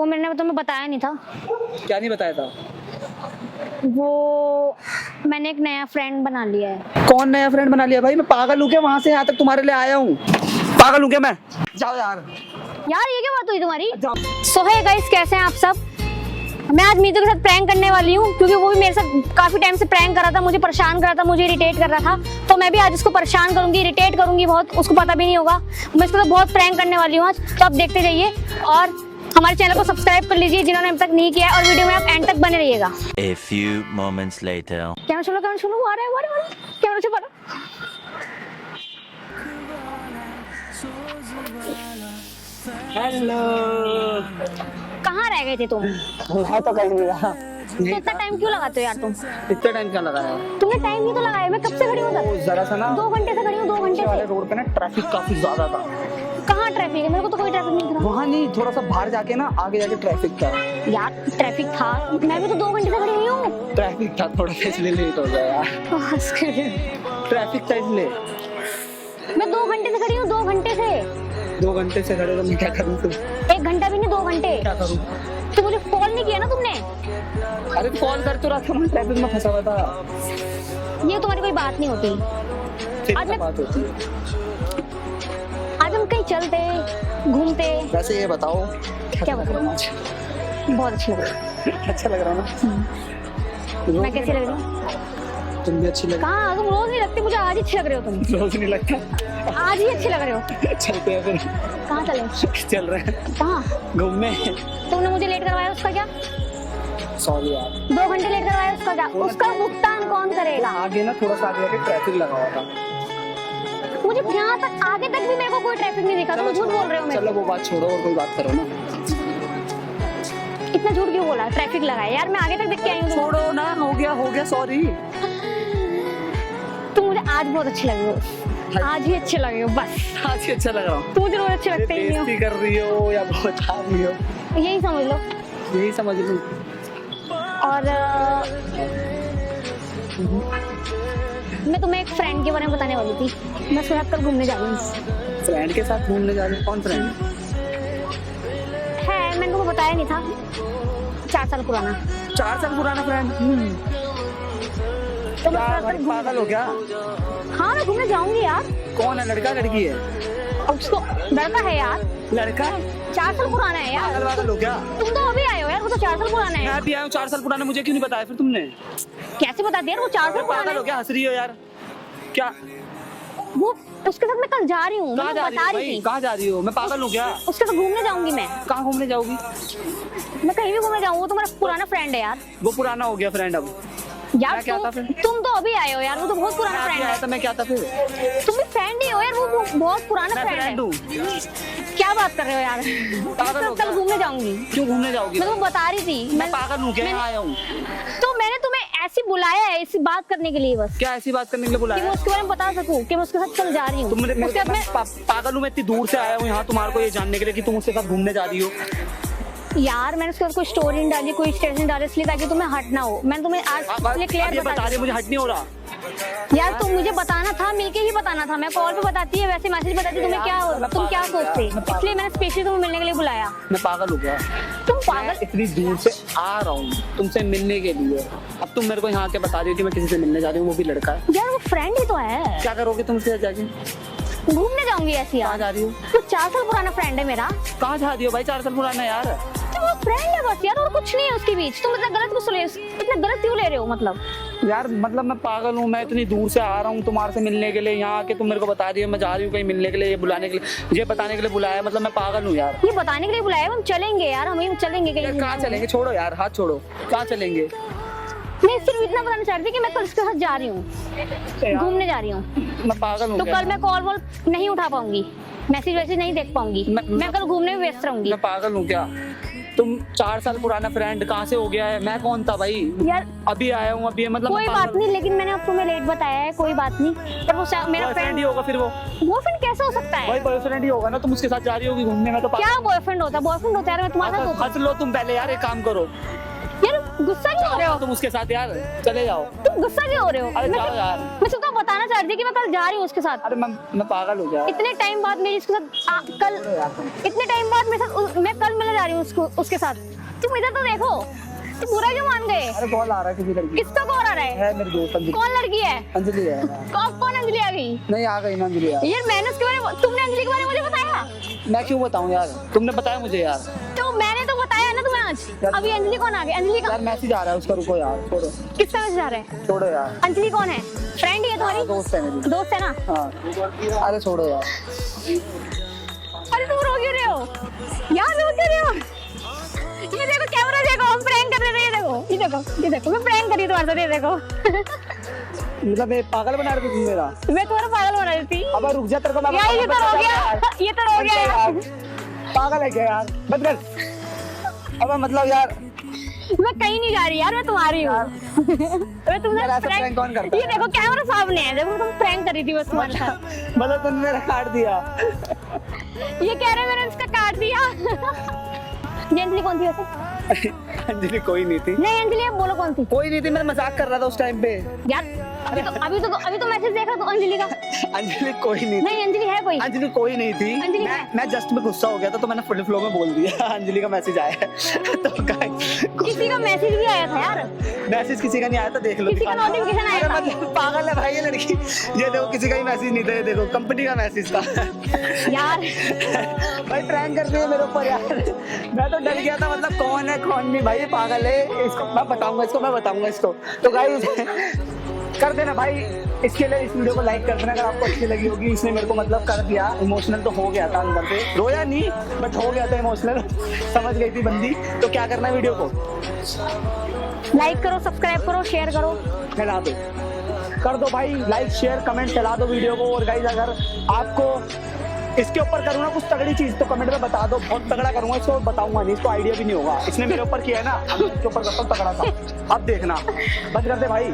वो मैंने तुम्हें बताया नहीं था। क्या नहीं बताया था? वो मैंने एक नया फ्रेंड बना लिया है। कौन नया फ्रेंड बना लिया भाई? मैं पागल हूँ क्या? वहां से यहाँ तक तुम्हारे लिए आया हूँ, पागल हूँ क्या मैं? जाओ यार। यार ये क्या बात हुई तुम्हारी? जाओ। सो हे गाइस, कैसे हैं आप सब? मैं आज मीतू के साथ प्रैंक करने वाली हूँ, क्योंकि वो भी मेरे साथ काफी टाइम से प्रैंक कर रहा था, मुझे परेशान कर रहा था, मुझे इरिटेट कर रहा था। तो मैं भी आज उसको परेशान करूंगी, इरिटेट करूंगी बहुत, उसको पता भी नहीं होगा। मैं इसके साथ बहुत प्रैंक करने वाली हूँ आज, तो आप देखते जाइए और हमारे चैनल को सब्सक्राइब कर लीजिए जिन्होंने अब तक नहीं किया है, और वीडियो में आप एंड तक बने रहिएगा। A few moments later. Camera चलो, आ रहा है, कैमरा चलो। हेलो। कहाँ रह गए थे तुम? मैं तो कहीं नहीं रहा। तो इतना टाइम क्यों लगाते हो यार तुम? इतना टाइम क्या लगाया? तुमने टाइम ही तो लगाया, मैं कब से खड़ी हूँ वो तक? जरा सा ना 2 घंटे से खड़ी हूँ, 2 घंटे वाले से। रोड पे ना ट्रैफिक काफी ज्यादा था। कहाँ ट्रैफिक है? मेरे को तो कोई ट्रैफिक नहीं दिख रहा। वहाँ नहीं, थोड़ा सा बाहर जाके ना आगे जाके ट्रैफिक था। यार ट्रैफिक था, मैं भी तो 2 घंटे से खड़ी हुई हूँ। ट्रैफिक था थोड़ा सा, इसलिए लेट हो गया यार। बस कर। ट्रैफिक था इसलिए। मैं 2 घंटे से खड़ी हूँ, 2 घंटे से। 2 घंटे से खड़े तो मैं क्या करूँ फिर? 1 घंटा भी नहीं, 2 घंटे। क्या करूँ? तो मुझे कॉल नहीं किया ना तुमने? अरे कॉल कर तो रहा था, मैं ट्रैफिक में फंसा हुआ था। ये तुम्हारी कोई बात नहीं होती। फिर आज क्या मैं- बात होती है? आज हम कहीं चलते, घूमते। वैसे ये बताओ क्या लग रहा है आज? बहुत अच्छी लग रही अच्छा लग रहा है ना? है। मैं कैसी लग रही हूँ? तुम भी अच्छी लग कहाँ? तुम रोज नहीं लगती, मुझे आज ही अच्छी लग रहे हो तुम। रोज नहीं लगता। आज ही अच्छे लग रहे हो। चलते हैं फिर। कहाँ चले? चल रहे हैं कहाँ? घूमने। तुमने मुझे लेट करवाया, उसका क्या? सॉरी यार। 2 घंटे लेट करवाया, उसका क्या? उसका भुगतान कौन करेगा? आगे ना थोड़ा सा आगे जाके ट्रैफिक लगा हुआ था। मुझे यहाँ तक आगे तक भी मेरे को कोई ट्रैफिक नहीं दिखा। तुम झूठ बोल रहे हो मेरे चलो वो बात छोड़ो और कोई बात करो ना। को। इतना झूठ क्यों बोला? ट्रैफिक लगा है यार, मैं आगे तक देख के आई हूँ। छोड़ो ना, हो गया सॉरी। तुम मुझे आज बहुत अच्छी लगी हो, आज ही अच्छे लगे हो बस। आज ही अच्छा लग रहा हूँ। तुम मुझे रोज अच्छे लगते ही नहीं बेइज्जती कर रही हो या बहुत आ रही हो, हो, यही समझ लो। यही समझ लो। और मैं तुम्हें एक फ्रेंड के बारे में बताने वाली थी। मैं उसके साथ कल घूमने जा रही हूँ। फ्रेंड के साथ घूमने जा रहे हो? कौन फ्रेंड है, मैंने तुम्हें बताया नहीं था, 4 साल पुराना। 4 साल पुराना फ्रेंड? तो मैं क्या उसके साथ भाई कल पागल हो गया? हाँ, मैं घूमने जाऊंगी यार। कौन है, लड़का लड़की है? अब उसको लड़का है यार, लड़का? 4 साल पुराना है यार। पागल वागल हो गया? तुम तो अभी आए हो यार, वो तो 4 साल पुराना है। मैं भी आया हूँ 4 साल पुराना, मुझे क्यों नहीं बताया फिर तुमने? कैसे बता दिया? वो 4 साल पुराना पागल हो है। गया? हंस रही हो यार क्या? वो उसके साथ मैं कल जा रही हूँ, कहाँ मैं जा रही बता हो रही भाई? थी। कहाँ जा रही हो? मैं पागल हूँ क्या? उसके साथ घूमने जाऊंगी मैं। कहाँ घूमने जाओगी? मैं कहीं भी घूमने जाऊंगी, वो तो मेरा पुराना फ्रेंड है यार। वो पुराना हो गया फ्रेंड अब। यार मैं क्या था फिर? तुम तो अभी आए हो यार, वो तो बहुत पुराना मैं फ्रेंड आया है। था, मैं क्या था फिर? तुम भी फ्रेंड ही हो यार, वो बहुत पुराना मैं फ्रेंड है। फ्रेंड हूँ। क्या बात कर रहे हो यार? पागल हो कल गया? घूमने जाऊंगी। क्यों घूमने जाओगी? मैं तुम्हें बता रही थी। मैं पागल हूँ क्या? मैंने- यहाँ आया हूँ। तो मैंने तुम्हें ऐसी बुलाया है, इसी बात करने के लिए बस, क्या ऐसी बात करने के लिए कि मैं बुलाया? उसके बारे में बता सकूं कि मैं उसके साथ कल जा रही हूँ। तुम मेरे उसके बाद मैं पागल हूँ मैं, इतनी दूर से आया हूँ यहाँ तुम्हारे को ये जानने के लिए कि तुम उसके साथ घूमने जा रही हो। यार मैंने उसके बाद कोई स्टोरी नहीं डाली, कोई स्टेटस नहीं डाली, इसलिए ताकि तुम्हें हट ना हो। मैंने तुम्हें आज इसलिए अब ये क्लियर बता रही है, मुझे हट नहीं हो रहा। यार तुम मुझे बताना था, मिलके ही बताना था। मैं कॉल पे बताती है, वैसे मैसेज बताती, तुम्हें क्या हो, तुम क्या सोचते? इसलिए मैंने स्पेशली तुम्हें मिलने के लिए बुलाया। मैं पागल हो गया? तुम पागल? इतनी दूर से आ रहा हूँ तुमसे मिलने के लिए, अब तुम मेरे को यहाँ के बता रही हो कि मैं किसी से मिलने जा रही हूँ, वो भी लड़का है। यार वो फ्रेंड ही तो है। क्या करोगे तुम उसके साथ जाके? घूमने जाऊंगी ऐसी कहाँ यार। जा रही हो? तो 4 साल पुराना फ्रेंड है मेरा। कहाँ जा रही हो भाई? 4 साल पुराना यार। तो वो फ्रेंड है बस यार, और कुछ नहीं है उसके बीच। तुम इतना गलत क्यों ले रहे हो? मतलब यार मतलब मैं पागल हूँ, मैं इतनी दूर से आ रहा हूँ तुम्हारे से मिलने के लिए, यहाँ आके तुम मेरे को बता रही हो मैं जा रही हूँ कहीं मिलने के लिए, ये बुलाने के लिए, ये बताने के लिए बुलाया, मतलब मैं पागल हूँ यार। ये बताने के लिए बुलाया है, हम चलेंगे यार, हम चलेंगे कहीं। कहाँ चलेंगे? छोड़ो यार, हाथ छोड़ो। कहाँ चलेंगे? मैं सिर्फ इतना बताना चाहती थी कि मैं कल उसके साथ जा रही हूँ, घूमने जा रही हूँ। मैं पागल हूँ तो क्या? कल मैं कॉल वॉल नहीं उठा पाऊंगी, मैसेज वैसेज नहीं देख पाऊंगी। मैं कल घूमने में व्यस्त रहूंगी। मैं पागल हूँ क्या? तुम 4 साल पुराना फ्रेंड कहाँ से हो गया है? मैं कौन था भाई? यार अभी आया हूँ, अभी मतलब कोई बात नहीं, लेकिन मैंने अब तुम्हें लेट बताया है, कोई बात नहीं। पर वो मेरा बॉयफ्रेंड फ्रेंड ही होगा फिर वो बॉयफ्रेंड कैसे हो सकता है? भाई, बॉयफ्रेंड ही होगा ना, तुम उसके साथ जा रही होगी घूमने में तो क्या बॉयफ्रेंड होता है? बॉयफ्रेंड होता है यार, मैं तुम्हारे साथ होता हंस लो तुम पहले यार, एक काम करो, यार गुस्सा क्यों हो रहे हो? तुम उसके साथ यार चले जाओ। तुम गुस्सा क्यों हो रहे हो? अरे मैं जाओ सिर्फ- यार। मैं सिर्फ वो बताना चाह रही थी कि मैं कल जा रही हूँ उसके साथ। अरे मैं पागल हो गया। इतने टाइम बाद मेरी उसके साथ कल, इतने टाइम बाद मेरे साथ मैं कल मिलने जा रही हूँ उसके साथ। तुम इधर तो देखो, तुम बुरा क्यों मान गए? अरे कॉल आ रहा है किसी लड़की किसका कॉल आ रहा है? मेरी दोस्त अंजलि। कौन लड़की है? अंजलि है। कौन अंजलि आ गई? नहीं आ गई ना अंजलि यार। यार मैंने उसके बारे में, तुमने अंजलि के बारे में मुझे बताया? मैं क्यों बताऊं यार, तुमने बताया मुझे यार। तो मैंने तो बताया ना तुम्हें आज। अभी अंजलि कौन आ गई? अंजलि का यार मैसेज आ रहा है उसका, रुको यार छोड़ो। किसका मैसेज आ रहा है? छोड़ो यार। अंजलि कौन है? फ्रेंड ही है तुम्हारी? दोस्त है मेरी। दोस्त है ना? हाँ अरे छोड़ो यार। अरे तुम रो क्यों रहे हो यार? रो क्यों रहे हो? ये देखो कैमरा देखो, हम प्रैंक कर रहे थे। ये देखो मैं प्रैंक कर रही हूँ तुम्हारे साथ। ये देखो मतलब मैं पागल बना रही थी तुम मेरा। मैं तुम्हारा पागल बना रही थी। अब रुक जा, तेरे को मैं यार ये तो बताऊंगा, हो बता गया, यार। ये तो हो गया यार। पागल है क्या यार, बंद कर। अब मतलब यार मैं कहीं नहीं जा रही यार, मैं तुम्हारी हूँ। मैं तुमसे यार ऐसा prank कौन करता ये है? देखो कैमरा सामने है, देखो तुम प्रैंक कर रही थी बस तुम्हारे साथ। मतलब तुमने मेरा काट दिया। ये कह रहे मैंने उसका काट दिया। ये अंजलि कौन थी वैसे? अंजलि कोई नहीं थी। नहीं अंजलि अब बोलो कौन थी? कोई नहीं थी, मैं मजाक कर रहा था उस टाइम पे। यार अभी तो मैसेज देखा तो अंजलि का। अंजलि कोई नहीं थी। नहीं अंजलि है कोई? अंजलि कोई नहीं थी। अंजलि है? मैं जस्ट में गुस्सा हो गया था तो मैंने फुल फ्लो में बोल दिया अंजलि का मैसेज आया है। तो किसी का मैसेज भी आया था यार। मैसेज किसी का नहीं आया था, देख लो। किसी का नोटिफिकेशन आया था। मतलब पागल है भाई ये लड़की। ये देखो किसी का ही मैसेज नहीं था, ये देखो कंपनी का मैसेज था। यार भाई प्रैंक कर रही है मेरे ऊपर यार। मैं तो डर गया था, मतलब कौन है कौन नहीं। भाई ये पागल है, इसको मैं बताऊंगा इसको। तो गाइस कर देना भाई, इसके लिए इस वीडियो को लाइक कर देना अगर आपको अच्छी लगी होगी। इसने मेरे को मतलब कर दिया, इमोशनल तो हो गया था अंदर से, रोया नहीं बट हो गया था इमोशनल। समझ गई थी बंदी। तो क्या करना है, वीडियो को लाइक करो, सब्सक्राइब करो, शेयर करो, फैला दो, कर दो भाई लाइक शेयर कमेंट, फैला दो वीडियो को। और गाइस अगर आपको इसके ऊपर करूँ ना कुछ तगड़ी चीज तो कमेंट में बता दो, बहुत तगड़ा करूंगा इसको, बताऊंगा नहीं, इसको आइडिया भी नहीं होगा। इसने मेरे ऊपर किया है ना, इसके ऊपर करता हूँ तगड़ा सा। अब देखना, बंद कर दे भाई।